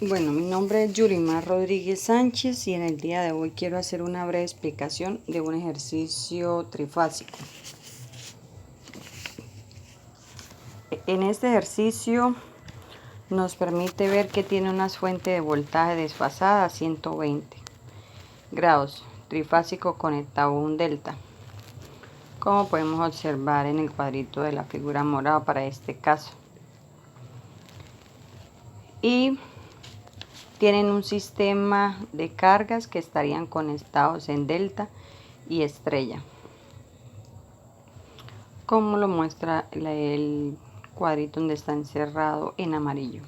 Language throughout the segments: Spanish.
Bueno, mi nombre es Yurimar Rodríguez Sánchez y en el día de hoy quiero hacer una breve explicación de un ejercicio trifásico. En este ejercicio nos permite ver que tiene una fuente de voltaje desfasada a 120 grados, trifásico conectado a un delta, como podemos observar en el cuadrito de la figura morada para este caso. Y tienen un sistema de cargas que estarían conectados en delta y estrella, como lo muestra el cuadrito donde está encerrado en amarillo.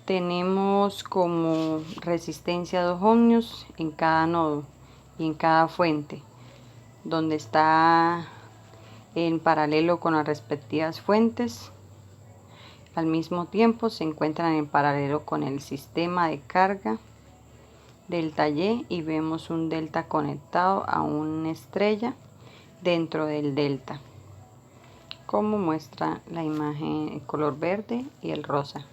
Tenemos como resistencia 2 ohmios en cada nodo y en cada fuente, donde está en paralelo con las respectivas fuentes. Al mismo tiempo se encuentran en paralelo con el sistema de carga delta Y y vemos un delta conectado a una estrella dentro del delta, como muestra la imagen en color verde y el rosa.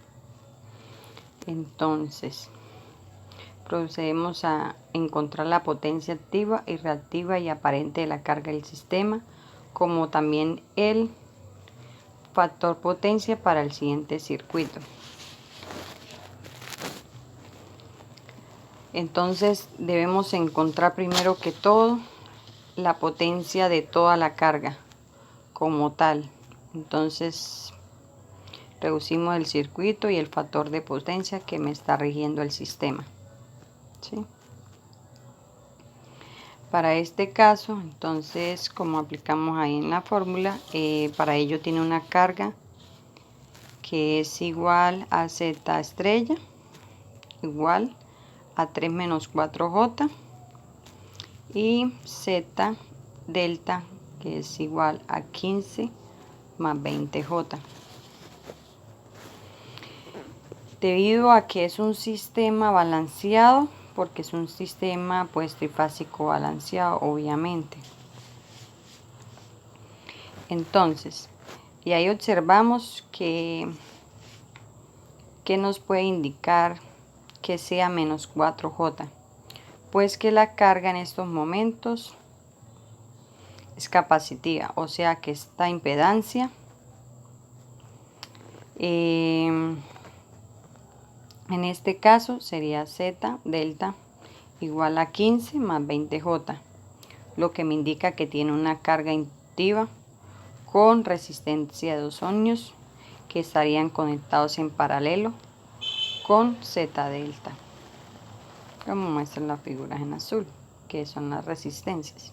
Entonces procedemos a encontrar la potencia activa y reactiva y aparente de la carga del sistema, como también el factor potencia para el siguiente circuito. Entonces debemos encontrar primero que todo la potencia de toda la carga como tal. Entonces reducimos el circuito y el factor de potencia que me está rigiendo el sistema, ¿sí? Para este caso, entonces, como aplicamos ahí en la fórmula, para ello tiene una carga que es igual a Z estrella igual a 3 menos 4J y Z delta que es igual a 15 más 20J. Debido a que es un sistema balanceado, porque es un sistema pues trifásico balanceado, obviamente. Entonces, y ahí observamos que nos puede indicar que sea menos 4J, pues que la carga en estos momentos es capacitiva, o sea que esta impedancia en este caso sería Z delta igual a 15 más 20J, lo que me indica que tiene una carga inductiva con resistencia de 2 ohmios que estarían conectados en paralelo con Z delta, como muestran las figuras en azul, que son las resistencias.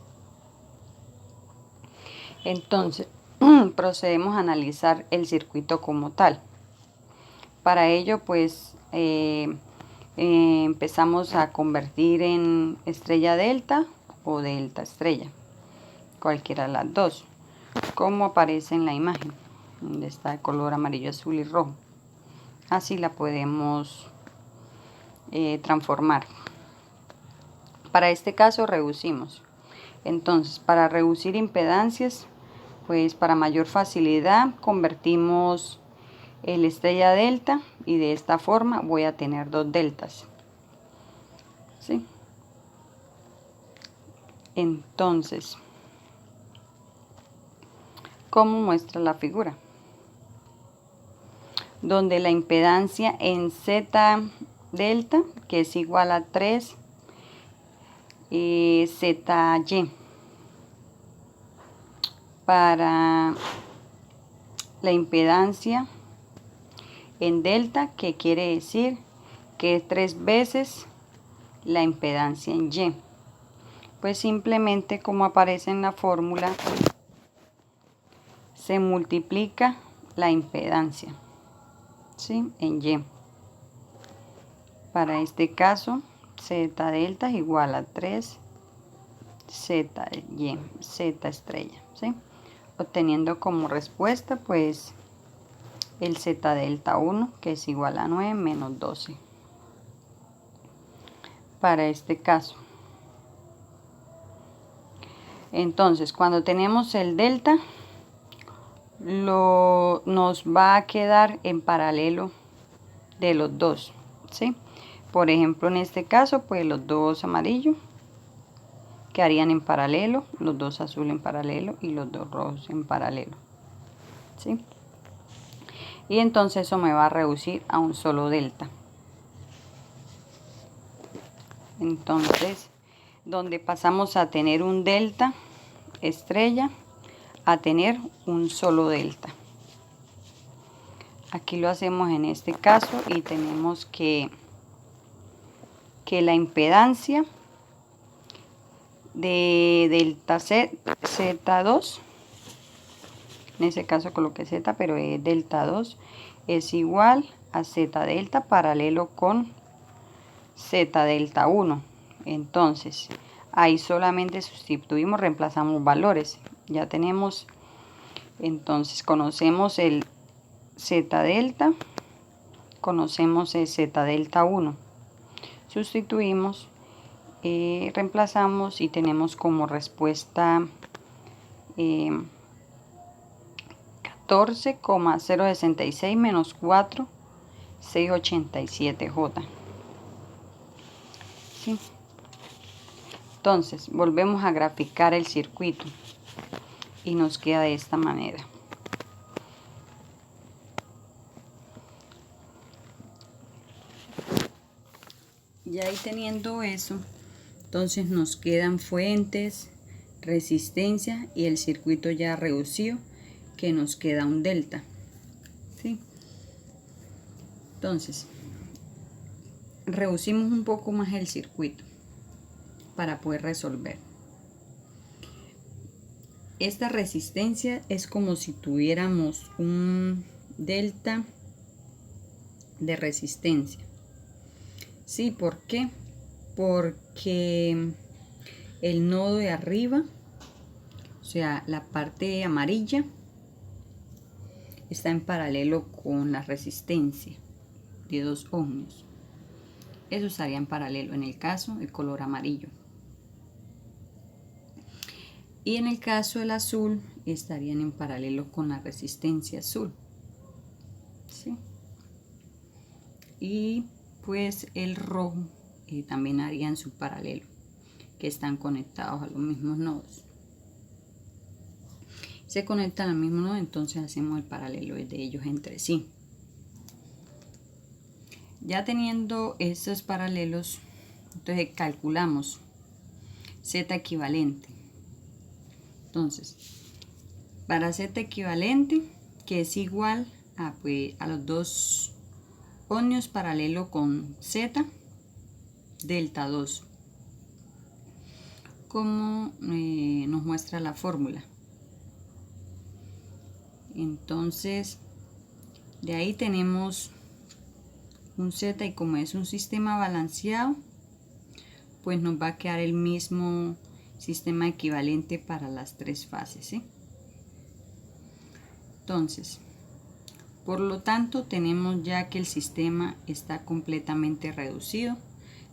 Entonces procedemos a analizar el circuito como tal. Para ello pues empezamos a convertir en estrella delta o delta estrella, cualquiera de las dos, como aparece en la imagen, donde está el color amarillo, azul y rojo. Así la podemos transformar. Para este caso reducimos. Entonces, para reducir impedancias, pues para mayor facilidad convertimos el estrella delta y de esta forma voy a tener dos deltas, ¿sí? Entonces, como muestra la figura, donde la impedancia en Z delta, que es igual a 3 ZY, para la impedancia en delta, que quiere decir que es 3 veces la impedancia en Y, pues simplemente como aparece en la fórmula se multiplica la impedancia, ¿sí?, en Y. Para este caso Z delta es igual a 3 ZY, Z estrella, ¿sí?, obteniendo como respuesta pues el Z delta 1, que es igual a 9 menos 12 para este caso. Entonces, cuando tenemos el delta, nos va a quedar en paralelo de los dos, ¿sí? Por ejemplo, en este caso, pues los dos amarillos quedarían en paralelo, los dos azules en paralelo y los dos rojos en paralelo, ¿sí? Y entonces eso me va a reducir a un solo delta. Entonces, donde pasamos a tener un delta estrella a tener un solo delta. Aquí lo hacemos en este caso y tenemos que la impedancia de delta Z2, en ese caso coloqué Z, pero es delta 2, es igual a Z delta paralelo con Z delta 1. Entonces, ahí solamente sustituimos, reemplazamos valores. Ya tenemos, entonces conocemos el Z delta, conocemos el Z delta 1. Sustituimos, reemplazamos y tenemos como respuesta 14,066 menos 4,687J. ¿Sí? Entonces, volvemos a graficar el circuito y nos queda de esta manera. Ya ahí teniendo eso, entonces nos quedan fuentes, resistencia y el circuito ya reducido, que nos queda un delta, ¿sí? Entonces, reducimos un poco más el circuito para poder resolver. Esta resistencia es como si tuviéramos un delta de resistencia. Sí, ¿por qué? Porque el nodo de arriba, o sea, la parte amarilla, está en paralelo con la resistencia de 2 ohmios. Eso estaría en paralelo, en el caso el color amarillo. Y en el caso del azul estarían en paralelo con la resistencia azul, ¿sí? Y pues el rojo también harían su paralelo, que están conectados a los mismos nodos. Se conectan al mismo nodo, entonces hacemos el paralelo de ellos entre sí. Ya teniendo estos paralelos, entonces calculamos Z equivalente. Entonces, para Z equivalente, que es igual a, pues, a los 2 ohmios paralelo con Z delta 2, como nos muestra la fórmula. Entonces, de ahí tenemos un Z, y como es un sistema balanceado, pues nos va a quedar el mismo sistema equivalente para las 3 fases, ¿sí? Entonces, por lo tanto, tenemos ya que el sistema está completamente reducido,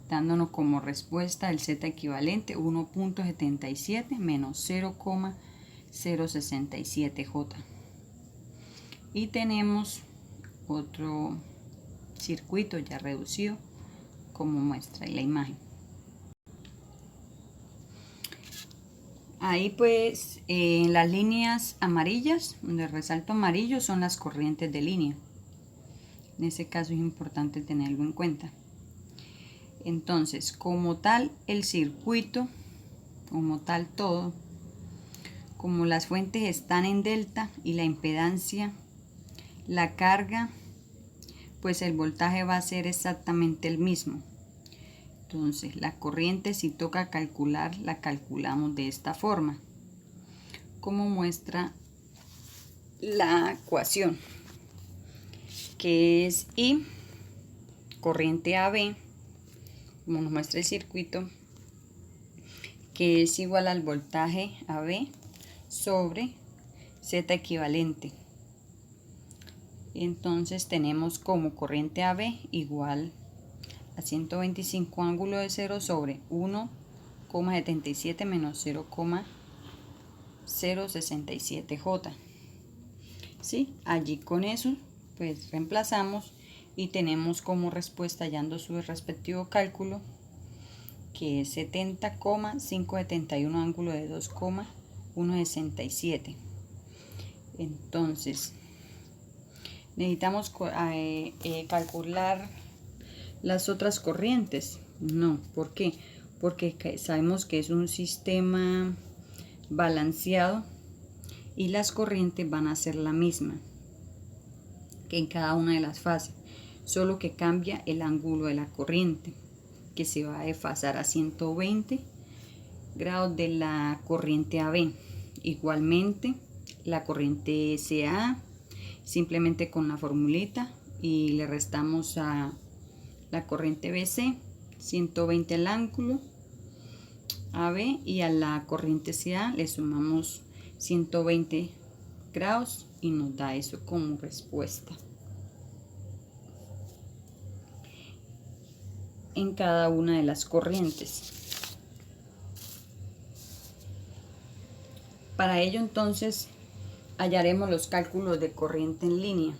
dándonos como respuesta el Z equivalente 1.77 menos 0,067J. Y tenemos otro circuito ya reducido, como muestra en la imagen. Ahí pues en las líneas amarillas, donde resalto amarillo, son las corrientes de línea. En ese caso es importante tenerlo en cuenta. Entonces, como tal el circuito, como tal todo, como las fuentes están en delta y la impedancia, la carga, pues el voltaje va a ser exactamente el mismo. Entonces, la corriente, si toca calcular, la calculamos de esta forma, como muestra la ecuación, que es I, corriente AB, como nos muestra el circuito, que es igual al voltaje AB sobre Z equivalente. Entonces tenemos como corriente AB igual a 125 ángulo de 0 sobre 1,77 menos 0,067J. ¿Sí? Allí con eso pues reemplazamos y tenemos como respuesta, hallando su respectivo cálculo, que es 70,571 ángulo de 2,167. Entonces necesitamos calcular las otras corrientes. No, ¿por qué? Porque sabemos que es un sistema balanceado y las corrientes van a ser la misma que en cada una de las fases, solo que cambia el ángulo de la corriente, que se va a desfasar a 120 grados de la corriente AB. Igualmente la corriente SA, simplemente con la formulita, y le restamos a la corriente BC 120 al ángulo AB, y a la corriente CA le sumamos 120 grados y nos da eso como respuesta en cada una de las corrientes. Para ello entonces hallaremos los cálculos de corriente en línea.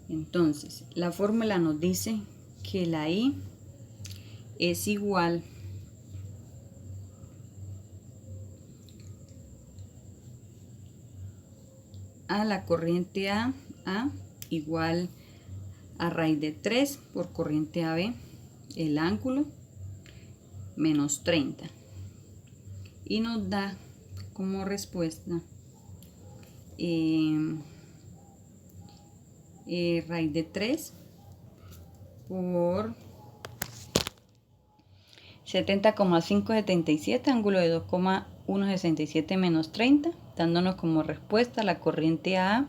Entonces la fórmula nos dice que la I es igual a la corriente A igual a raíz de 3 por corriente AB, el ángulo, menos 30. Y nos da como respuesta raíz de 3 por 70,577, ángulo de 2,167 menos 30, dándonos como respuesta la corriente A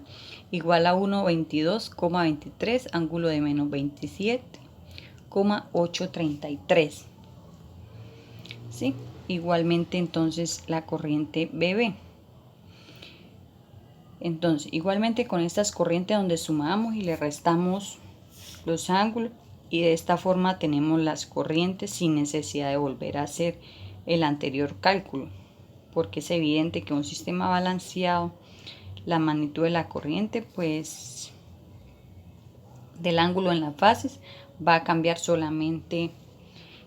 igual a 122,23, ángulo de menos 27,833. ¿Sí? Igualmente entonces la corriente BB. Entonces igualmente con estas corrientes donde sumamos y le restamos los ángulos, y de esta forma tenemos las corrientes sin necesidad de volver a hacer el anterior cálculo, porque es evidente que un sistema balanceado, la magnitud de la corriente pues del ángulo en las fases va a cambiar solamente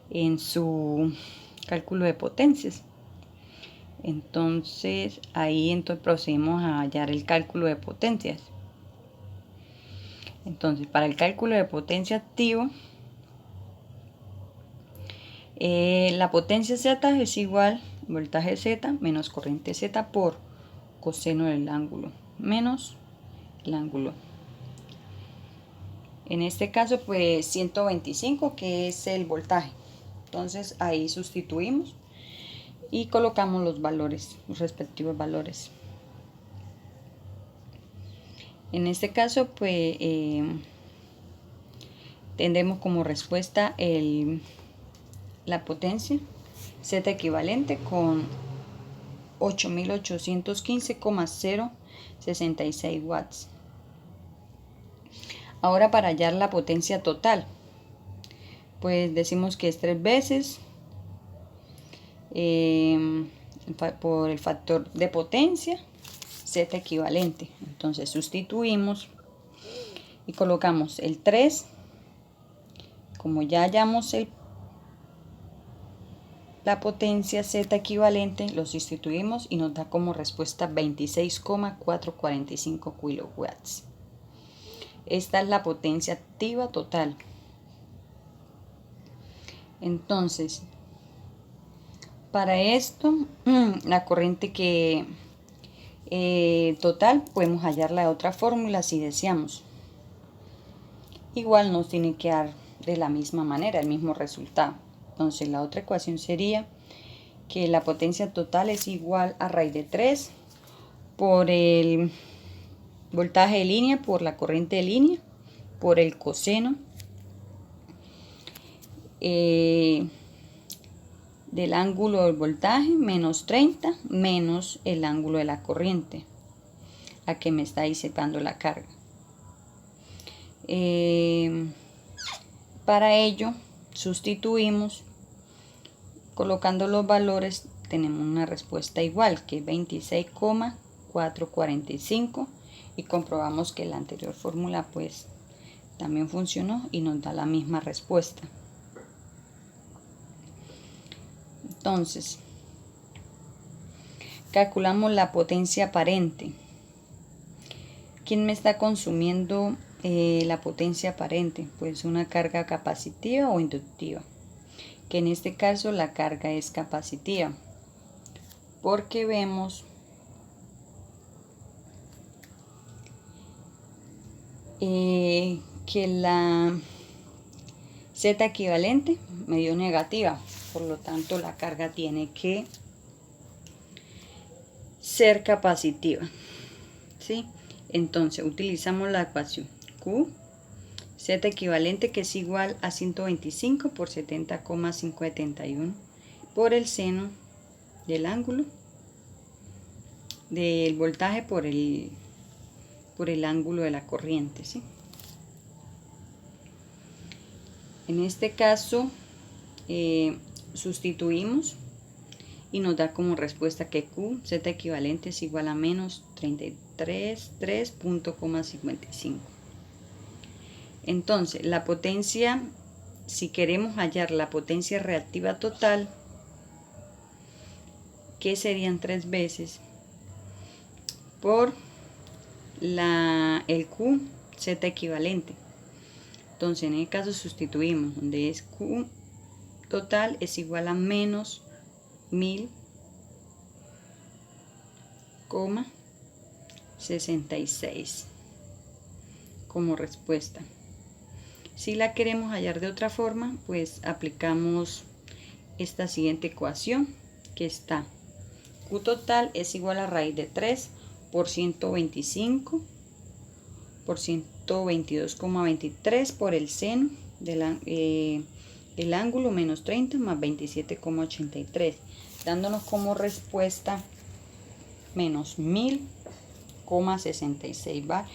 en su cálculo de potencias. Entonces ahí procedemos a hallar el cálculo de potencias. Entonces para el cálculo de potencia activo, la potencia Z es igual voltaje Z menos corriente Z por coseno del ángulo menos el ángulo. En este caso pues 125, que es el voltaje. Entonces ahí sustituimos y colocamos los valores, los respectivos valores. En este caso pues tendremos como respuesta la potencia Z equivalente con 8815,066 watts. Ahora para hallar la potencia total, pues decimos que es 3 veces por el factor de potencia Z equivalente. Entonces sustituimos y colocamos el 3, como ya hallamos la potencia Z equivalente, lo sustituimos y nos da como respuesta 26,445 kilowatts. Esta es la potencia activa total. Entonces, para esto, la corriente que total podemos hallarla de otra fórmula si deseamos. Igual nos tiene que dar de la misma manera el mismo resultado. Entonces la otra ecuación sería que la potencia total es igual a raíz de 3 por el voltaje de línea, por la corriente de línea, por el coseno del ángulo del voltaje menos 30 menos el ángulo de la corriente a que me está disipando la carga. Para ello sustituimos, colocando los valores tenemos una respuesta igual, que es 26,445, y comprobamos que la anterior fórmula pues también funcionó y nos da la misma respuesta. Entonces, calculamos la potencia aparente. ¿Quién me está consumiendo la potencia aparente? Pues una carga capacitiva o inductiva, que en este caso la carga es capacitiva, porque vemos que la Z equivalente me dio negativa, por lo tanto la carga tiene que ser capacitiva, ¿sí? Entonces utilizamos la ecuación Q, Z equivalente, que es igual a 125 por 70,571 por el seno del ángulo del voltaje por el ángulo de la corriente, ¿sí? En este caso sustituimos y nos da como respuesta que Q, Z equivalente, es igual a menos 3.55. Entonces, la potencia, si queremos hallar la potencia reactiva total, que serían 3 veces por el Q, Z equivalente. Entonces, en el caso sustituimos, donde es Q total es igual a menos 1000,66 como respuesta. Si la queremos hallar de otra forma, pues aplicamos esta siguiente ecuación, que está Q total es igual a raíz de 3 por 125 por 122,23 por el seno del el ángulo menos 30 más 27,83, dándonos como respuesta menos 1000,66, ¿va?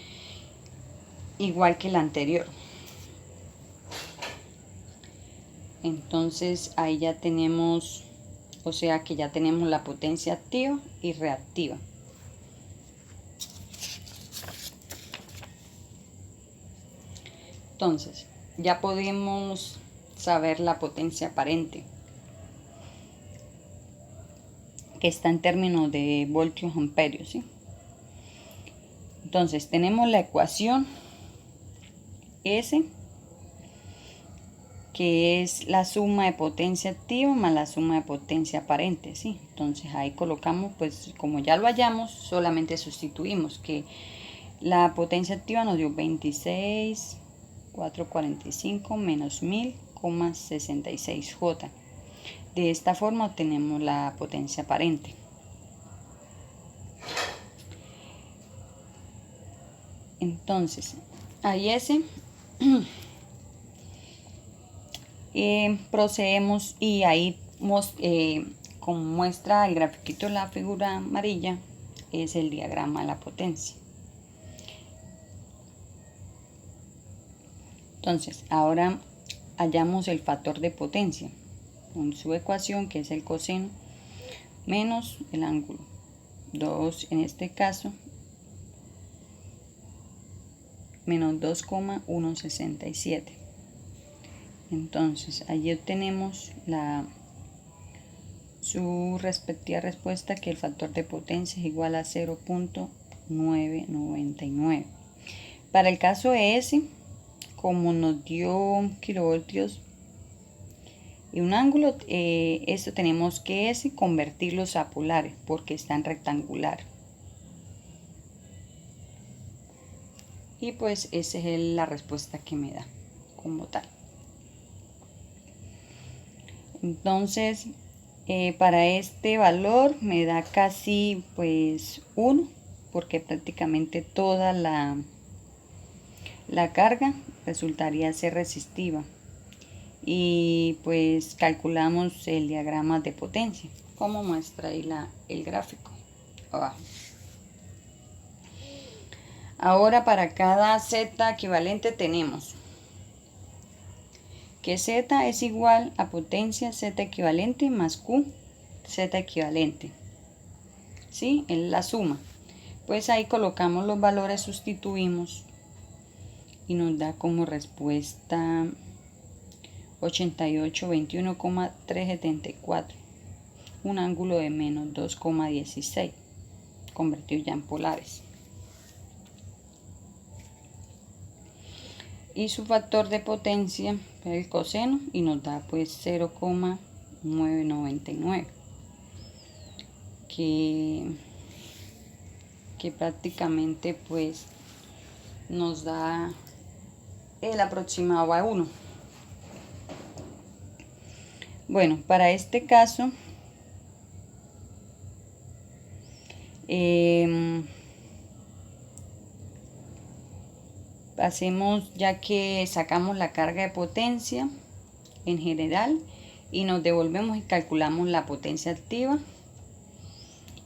Igual que la anterior. Entonces ahí ya tenemos, o sea que ya tenemos la potencia activa y reactiva. Entonces ya podemos saber la potencia aparente, que está en términos de voltios amperios, ¿sí? Entonces tenemos la ecuación S, que es la suma de potencia activa más la suma de potencia aparente, ¿sí? Entonces ahí colocamos, pues como ya lo hallamos, solamente sustituimos, que la potencia activa nos dio 26,445 menos 1000,66 J. De esta forma obtenemos la potencia aparente. Entonces, ahí ese procedemos y ahí como muestra el grafiquito, la figura amarilla es el diagrama de la potencia. Entonces ahora hallamos el factor de potencia con su ecuación, que es el coseno menos el ángulo 2, en este caso menos 2,167. Entonces allí obtenemos su respectiva respuesta, que el factor de potencia es igual a 0.999. Para el caso S, como nos dio kilovoltios y un ángulo, esto tenemos que convertirlos a polares porque están rectangular. Y pues esa es la respuesta que me da como tal. Entonces para este valor me da casi pues 1, porque prácticamente toda la carga resultaría ser resistiva. Y pues calculamos el diagrama de potencia, como muestra ahí el gráfico abajo. Ahora para cada Z equivalente tenemos que Z es igual a potencia Z equivalente más Q Z equivalente, ¿sí? Es la suma. Pues ahí colocamos los valores, sustituimos y nos da como respuesta 8821,374, un ángulo de menos 2,16, convertido ya en polares. Y su factor de potencia, el coseno, y nos da pues 0,999, que prácticamente pues nos da el aproximado a 1. Bueno, para este caso hacemos, ya que sacamos la carga de potencia en general y nos devolvemos y calculamos la potencia activa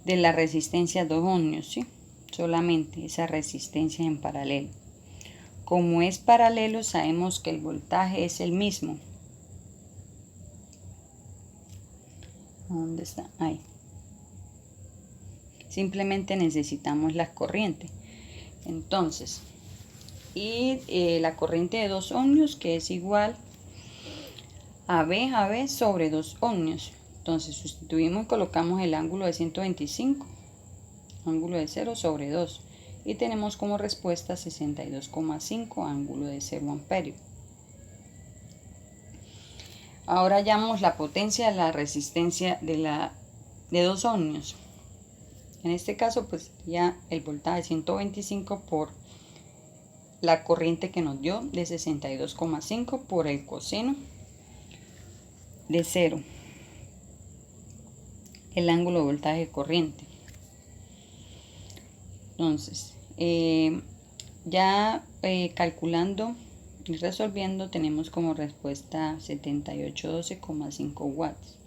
de la resistencia 2 ohmios, ¿sí? Solamente esa resistencia en paralelo. Como es paralelo, sabemos que el voltaje es el mismo. ¿Dónde está? Ahí. Simplemente necesitamos las corrientes. Entonces, y la corriente de 2 ohmios, que es igual a B sobre 2 ohmios. Entonces sustituimos y colocamos el ángulo de 125, ángulo de 0 sobre 2, y tenemos como respuesta 62,5, ángulo de 0 amperio. Ahora hallamos la potencia de la resistencia de 2 ohmios. En este caso pues ya el voltaje 125 por la corriente que nos dio de 62,5 por el coseno de 0, el ángulo de voltaje corriente. Entonces calculando y resolviendo tenemos como respuesta 7812,5 watts.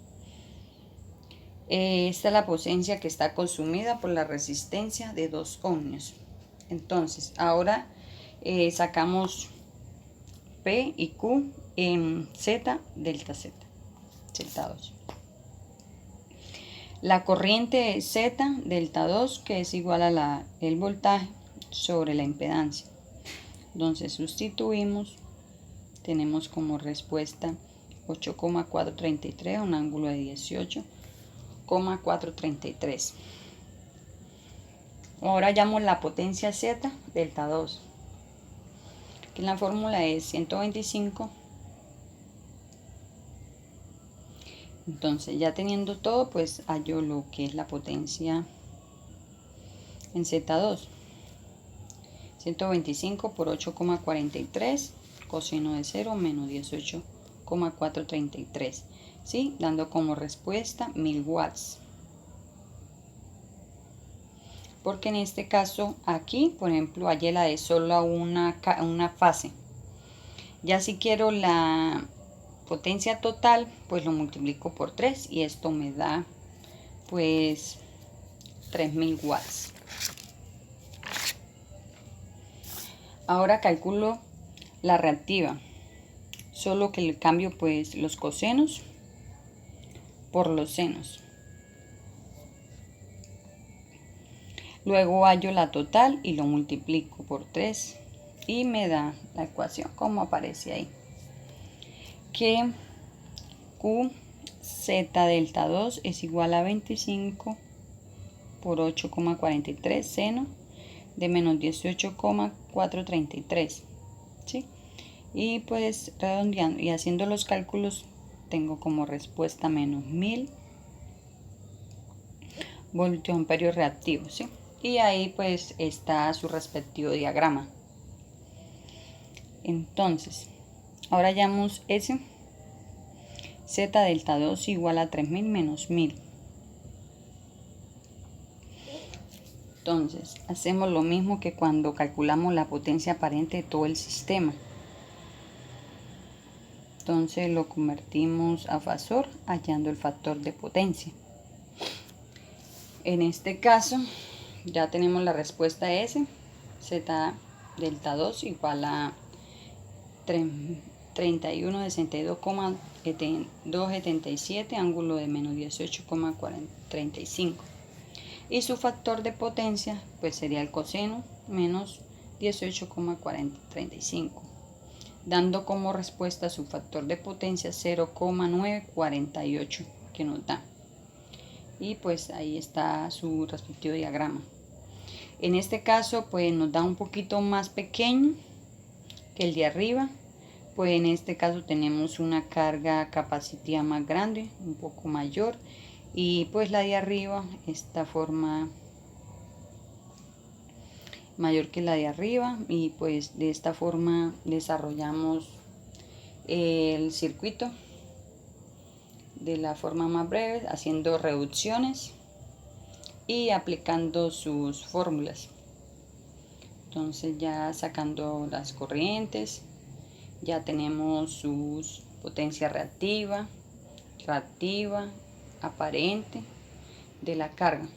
Esta es la potencia que está consumida por la resistencia de 2 ohmios. Entonces ahora sacamos P y Q en Z delta Z, Z2. La corriente Z delta 2, que es igual a el voltaje sobre la impedancia. Entonces sustituimos, tenemos como respuesta 8,433, un ángulo de 18,433. Ahora hallamos la potencia Z delta 2, que en la fórmula es 125. Entonces ya teniendo todo, pues hallo lo que es la potencia en Z2. 125 por 8,43, coseno de 0 menos 18,433, ¿sí? Dando como respuesta 1000 watts. Porque en este caso aquí, por ejemplo, hallé la de solo una fase. Ya si quiero la potencia total, pues lo multiplico por 3 y esto me da pues 3000 watts. Ahora calculo la reactiva, solo que le cambio pues los cosenos por los senos. Luego hallo la total y lo multiplico por 3 y me da la ecuación como aparece ahí, que Q Z delta 2 es igual a 25 por 8,43 seno de menos 18,433, ¿sí? Y pues redondeando y haciendo los cálculos tengo como respuesta menos 1000 voltios amperios reactivos, ¿sí? Y ahí pues está su respectivo diagrama. Entonces ahora hallamos ese Z delta 2 igual a 3000 menos 1000. Entonces hacemos lo mismo que cuando calculamos la potencia aparente de todo el sistema. Entonces lo convertimos a fasor hallando el factor de potencia. En este caso ya tenemos la respuesta S, Z delta 2 igual a 3162,277, ángulo de menos 18,435. y su factor de potencia pues sería el coseno menos 18,4035, dando como respuesta su factor de potencia 0,948 que nos da. Y pues ahí está su respectivo diagrama. En este caso pues nos da un poquito más pequeño que el de arriba, pues en este caso tenemos una carga capacitiva más grande, un poco mayor, y pues la de arriba, esta forma mayor que la de arriba, y pues de esta forma desarrollamos el circuito de la forma más breve, haciendo reducciones y aplicando sus fórmulas. Entonces ya sacando las corrientes, ya tenemos sus potencia reactiva, aparente de la carga,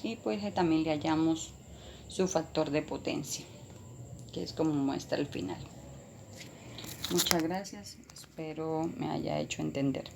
y pues también le hallamos su factor de potencia, que es como muestra el final. Muchas gracias, espero me haya hecho entender.